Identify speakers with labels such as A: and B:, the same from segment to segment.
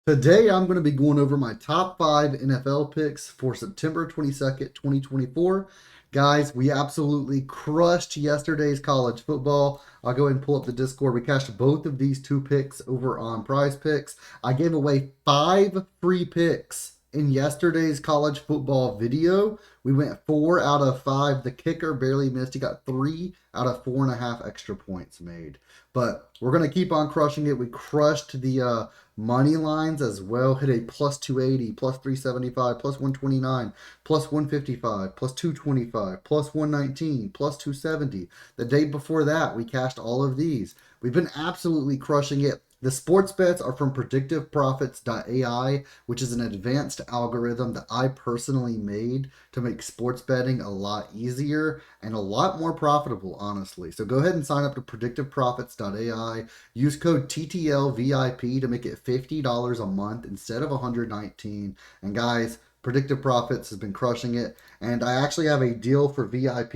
A: Today, I'm going to be going over my top 5 NFL picks for September 22nd, 2024. Guys, we absolutely crushed yesterday's college football. I'll go ahead and pull up the Discord. We cashed both of these two picks over on PrizePicks. I gave away 5 free picks in yesterday's college football video. We went 4 out of 5. The kicker barely missed. He got 3 out of 4.5 extra points made. But we're going to keep on crushing it. We crushed the money lines as well. Hit a plus 280, plus 375, plus 129, plus 155, plus 225, plus 119, plus 270. The day before that, we cashed all of these. We've been absolutely crushing it. The sports bets are from PredictiveProfits.ai, which is an advanced algorithm that I personally made to make sports betting a lot easier and a lot more profitable, honestly. So go ahead and sign up to PredictiveProfits.ai. Use code TTLVIP to make it $50 a month instead of $119. And guys, Predictive Profits has been crushing it, and I actually have a deal for VIP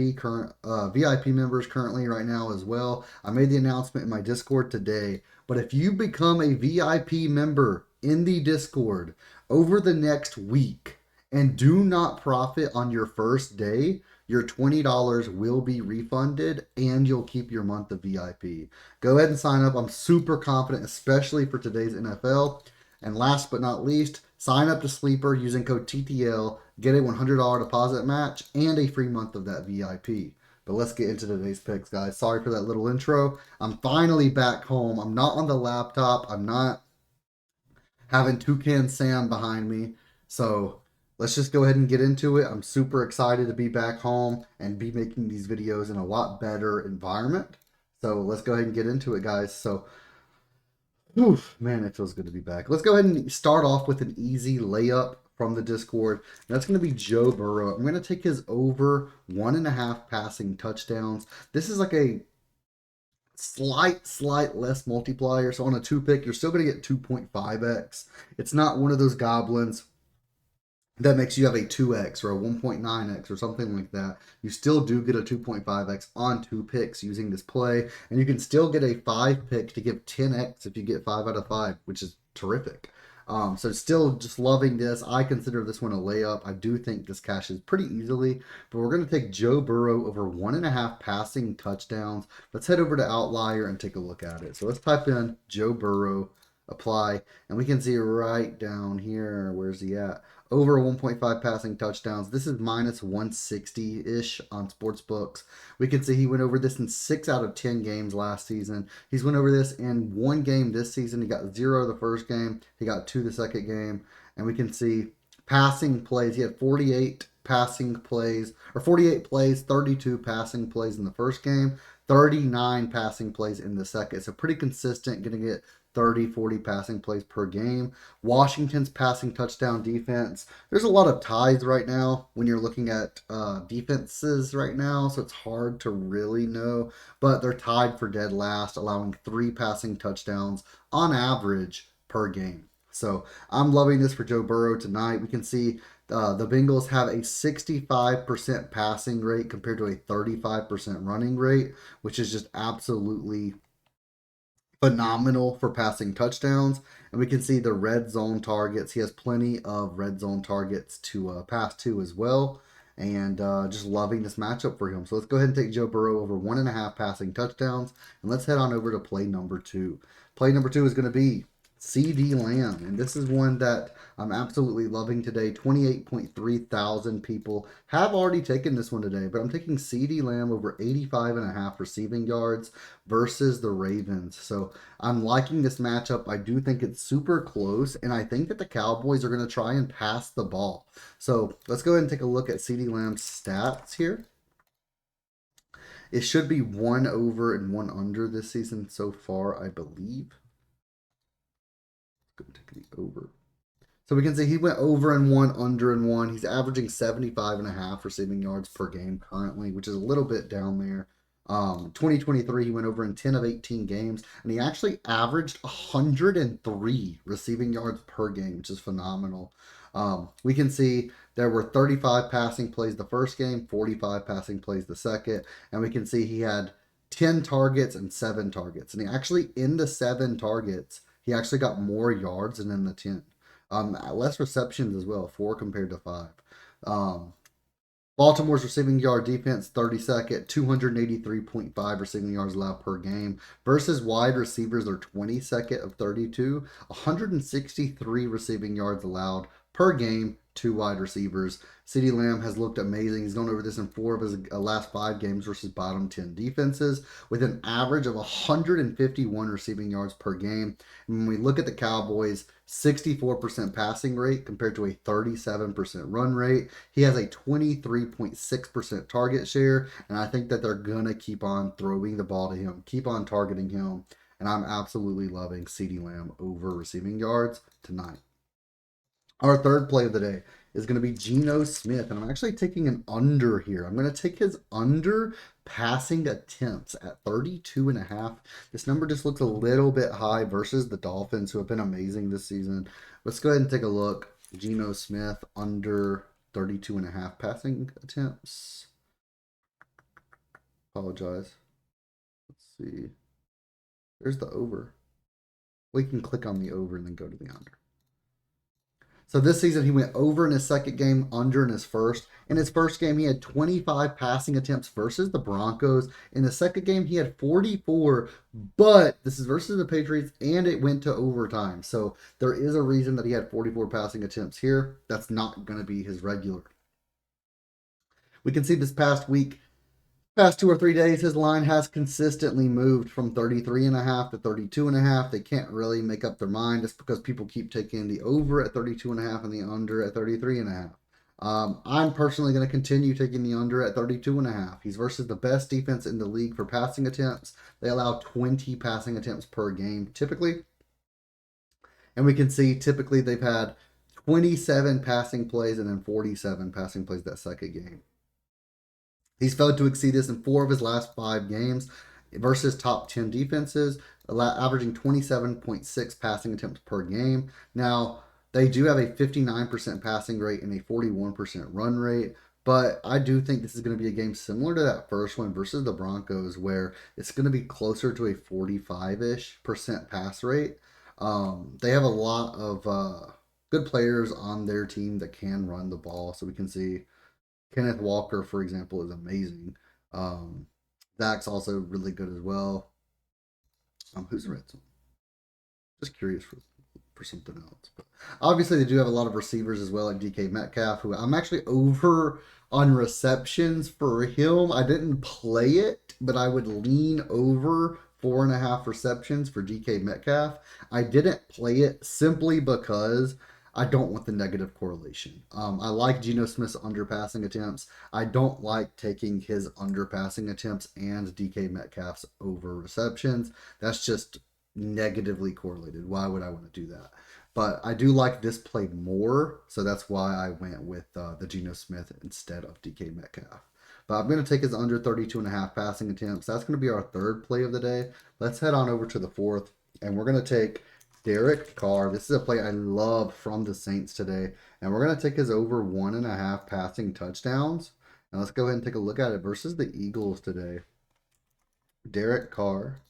A: members currently right now as well. I made the announcement in my Discord today, but if you become a VIP member in the Discord over the next week and do not profit on your first day, your $20 will be refunded and you'll keep your month of VIP. Go ahead and sign up. I'm super confident, especially for today's NFL. And last but not least, sign up to Sleeper using code TTL, get a $100 deposit match, and a free month of that VIP. But let's get into today's picks, guys. Sorry for that little intro. I'm finally back home. I'm not on the laptop. I'm not having Toucan Sam behind me. So let's just go ahead and get into it. I'm super excited to be back home and be making these videos in a lot better environment. So let's go ahead and get into it, guys. So oof, man, it feels good to be back. Let's go ahead and start off with an easy layup from the Discord. That's going to be Joe Burrow. I'm going to take his over 1.5 passing touchdowns. This is like a slight less multiplier. So on a 2 pick, you're still going to get 2.5x. It's not one of those goblins that makes you have a 2x or a 1.9x or something like that. You still do get a 2.5x on 2 picks using this play, and you can still get a 5 pick to give 10x if you get 5 out of 5, which is terrific. So still just loving this. I consider this one a layup. I do think this cashes pretty easily, but we're going to take Joe Burrow over 1.5 passing touchdowns. Let's head over to Outlier and take a look at it. So let's type in Joe Burrow, apply, and we can see right down here, where's he at? Over 1.5 passing touchdowns. This is minus 160-ish on sports books. We can see he went over this in 6 out of 10 games last season. He's went over this in 1 game this season. He got 0 the first game. He got 2 the second game. And we can see passing plays. He had 48 passing plays, or 48 plays, 32 passing plays in the first game, 39 passing plays in the second. So pretty consistent, getting it 30, 40 passing plays per game. Washington's passing touchdown defense. There's a lot of ties right now when you're looking at defenses right now, so it's hard to really know. But they're tied for dead last, allowing 3 passing touchdowns on average per game. So I'm loving this for Joe Burrow tonight. We can see the Bengals have a 65% passing rate compared to a 35% running rate, which is just absolutely phenomenal for passing touchdowns. And we can see the red zone targets. He has plenty of red zone targets to pass to as well. And just loving this matchup for him. So let's go ahead and take Joe Burrow over 1.5 passing touchdowns. And let's head on over to play number 2. Play number 2 is going to be CeeDee Lamb, and this is one that I'm absolutely loving today. 28.3 thousand people have already taken this one today, but I'm taking CeeDee Lamb over 85.5 receiving yards versus the Ravens. So I'm liking this matchup. I do think it's super close, and I think that the Cowboys are going to try and pass the ball. So let's go ahead and take a look at CeeDee Lamb's stats here. It should be 1 over and 1 under this season so far, I believe. Go take the over. So we can see he went over and 1, under and 1. He's averaging 75.5 receiving yards per game currently, which is a little bit down there. 2023, he went over in 10 of 18 games, and he actually averaged 103 receiving yards per game, which is phenomenal. We can see there were 35 passing plays the first game, 45 passing plays the second, and we can see he had 10 targets and 7 targets. And he actually, in the 7 targets, he actually got more yards than in the 10. Less receptions as well, 4 compared to 5. Baltimore's receiving yard defense, 32nd, 283.5 receiving yards allowed per game. Versus wide receivers, they're 22nd of 32, 163 receiving yards allowed per game to wide receivers. CeeDee Lamb has looked amazing. He's gone over this in 4 of his last 5 games versus bottom 10 defenses with an average of 151 receiving yards per game. And when we look at the Cowboys, 64% passing rate compared to a 37% run rate. He has a 23.6% target share, and I think that they're going to keep on throwing the ball to him, keep on targeting him, and I'm absolutely loving CeeDee Lamb over receiving yards tonight. Our third play of the day is going to be Geno Smith, and I'm actually taking an under here. I'm going to take his under passing attempts at 32.5. This number just looks a little bit high versus the Dolphins, who have been amazing this season. Let's go ahead and take a look. Geno Smith under 32.5 passing attempts. Apologize. Let's see. There's the over. We can click on the over and then go to the under. So this season, he went over in his second game, under in his first. In his first game, he had 25 passing attempts versus the Broncos. In the second game, he had 44, but this is versus the Patriots, and it went to overtime. So there is a reason that he had 44 passing attempts here. That's not going to be his regular. We can see this past 2 or 3 days, his line has consistently moved from 33.5 to 32.5. They can't really make up their mind just because people keep taking the over at 32.5 and the under at 33.5. I'm personally going to continue taking the under at 32.5. He's versus the best defense in the league for passing attempts. They allow 20 passing attempts per game typically. And we can see typically they've had 27 passing plays and then 47 passing plays that second game. He's failed to exceed this in 4 of his last 5 games versus top 10 defenses, averaging 27.6 passing attempts per game. Now, they do have a 59% passing rate and a 41% run rate, but I do think this is going to be a game similar to that first one versus the Broncos, where it's going to be closer to a 45-ish% pass rate. They have a lot of good players on their team that can run the ball, so we can see Kenneth Walker, for example, is amazing. Zach's also really good as well. Who's the red zone? Just curious for something else. But obviously, they do have a lot of receivers as well, like DK Metcalf, who I'm actually over on receptions for him. I didn't play it, but I would lean over 4.5 receptions for DK Metcalf. I didn't play it simply because I don't want the negative correlation. I like Geno Smith's underpassing attempts. I don't like taking his underpassing attempts and DK Metcalf's over receptions. That's just negatively correlated. Why would I want to do that? But I do like this play more, so that's why I went with the Geno Smith instead of DK Metcalf. But I'm going to take his under 32.5 passing attempts. That's going to be our third play of the day. Let's head on over to the fourth, and we're going to take Derek Carr. This is a play I love from the Saints today. And we're going to take his over 1.5 passing touchdowns. Now let's go ahead and take a look at it versus the Eagles today. Derek Carr,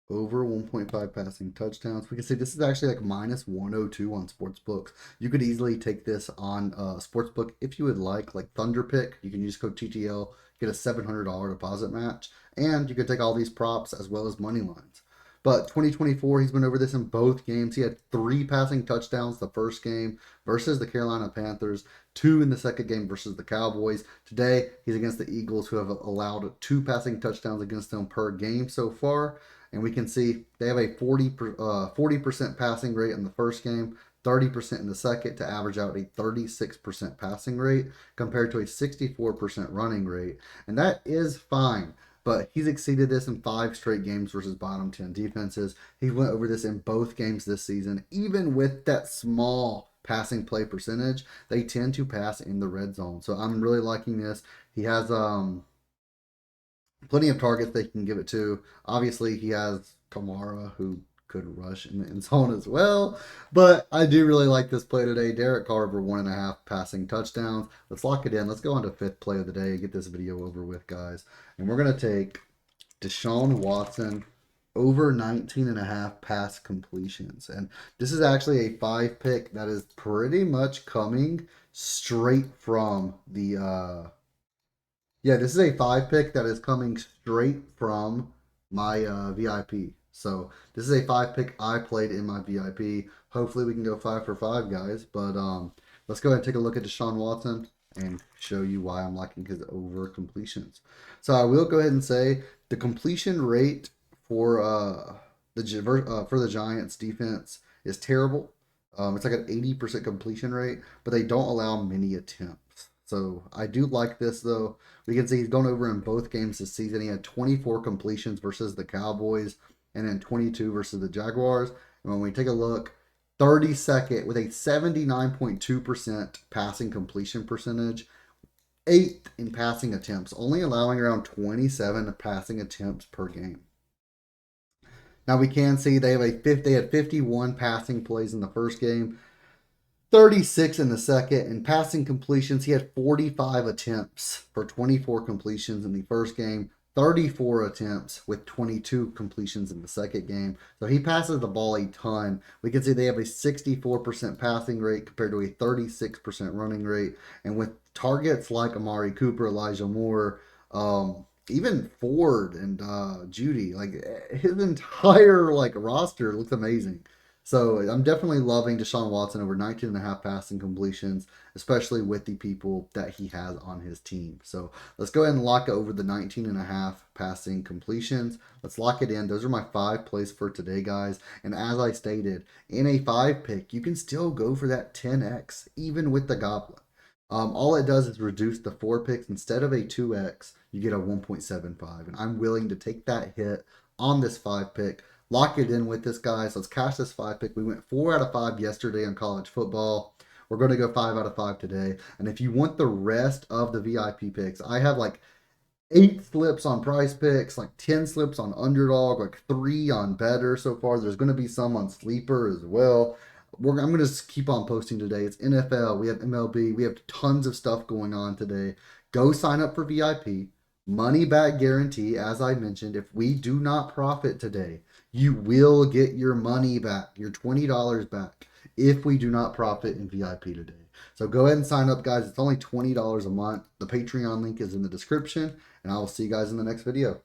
A: over 1.5 passing touchdowns. We can see this is actually like minus 102 on Sportsbooks. You could easily take this on Sportsbook if you would like Thunder Pick. You can use code TTL, get a $700 deposit match. And you can take all these props as well as money lines. But 2024, he's been over this in both games. He had 3 passing touchdowns the first game versus the Carolina Panthers, 2 in the second game versus the Cowboys. Today, he's against the Eagles, who have allowed 2 passing touchdowns against them per game so far. And we can see they have a 40% passing rate in the first game, 30% in the second, to average out a 36% passing rate compared to a 64% running rate. And that is fine. But he's exceeded this in 5 straight games versus bottom 10 defenses. He went over this in both games this season. Even with that small passing play percentage, they tend to pass in the red zone. So I'm really liking this. He has plenty of targets they can give it to. Obviously, he has Kamara, who could rush in the end zone as well. But I do really like this play today. Derek Carr over 1.5 passing touchdowns. Let's lock it in. Let's go on to 5th play of the day and get this video over with, guys. And we're going to take Deshaun Watson over 19.5 pass completions. And this is actually a 5-pick that is pretty much coming straight from the yeah, this is a 5-pick that is coming straight from my VIP. So this is a 5-pick I played in my VIP. Hopefully we can go 5 for 5, guys. But let's go ahead and take a look at Deshaun Watson and show you why I'm liking his over completions. So I will go ahead and say the completion rate for the Giants defense is terrible. It's like an 80% completion rate, but they don't allow many attempts. So I do like this though. We can see he's gone over in both games this season. He had 24 completions versus the Cowboys and then 22 versus the Jaguars. And when we take a look, 32nd with a 79.2% passing completion percentage, 8th in passing attempts, only allowing around 27 passing attempts per game. Now we can see they had 51 passing plays in the first game, 36 in the second, and passing completions, he had 45 attempts for 24 completions in the first game, 34 attempts with 22 completions in the second game. So he passes the ball a ton. We can see they have a 64% passing rate compared to a 36% running rate. And with targets like Amari Cooper, Elijah Moore, even Ford and Judy, like his entire roster looks amazing. So I'm definitely loving Deshaun Watson over 19.5 passing completions, especially with the people that he has on his team. So let's go ahead and lock it over the 19.5 passing completions. Let's lock it in. Those are my 5 plays for today, guys. And as I stated, in a 5-pick, you can still go for that 10x, even with the Goblin. All it does is reduce the 4 picks. Instead of a 2x, you get a 1.75. And I'm willing to take that hit on this 5-pick. Lock it in with this, guys. Let's cash this 5-pick. We went 4 out of 5 yesterday on college football. We're going to go 5 out of 5 today. And if you want the rest of the VIP picks, I have 8 slips on PrizePicks, 10 slips on UnderDog, 3 on Betr so far. There's going to be some on Sleeper as well. I'm going to keep on posting today. It's NFL. We have MLB. We have tons of stuff going on today. Go sign up for VIP. Money back guarantee, as I mentioned. If we do not profit today, you will get your money back, your $20 back, if we do not profit in VIP today. So go ahead and sign up, guys. It's only $20 a month. The Patreon link is in the description, and I will see you guys in the next video.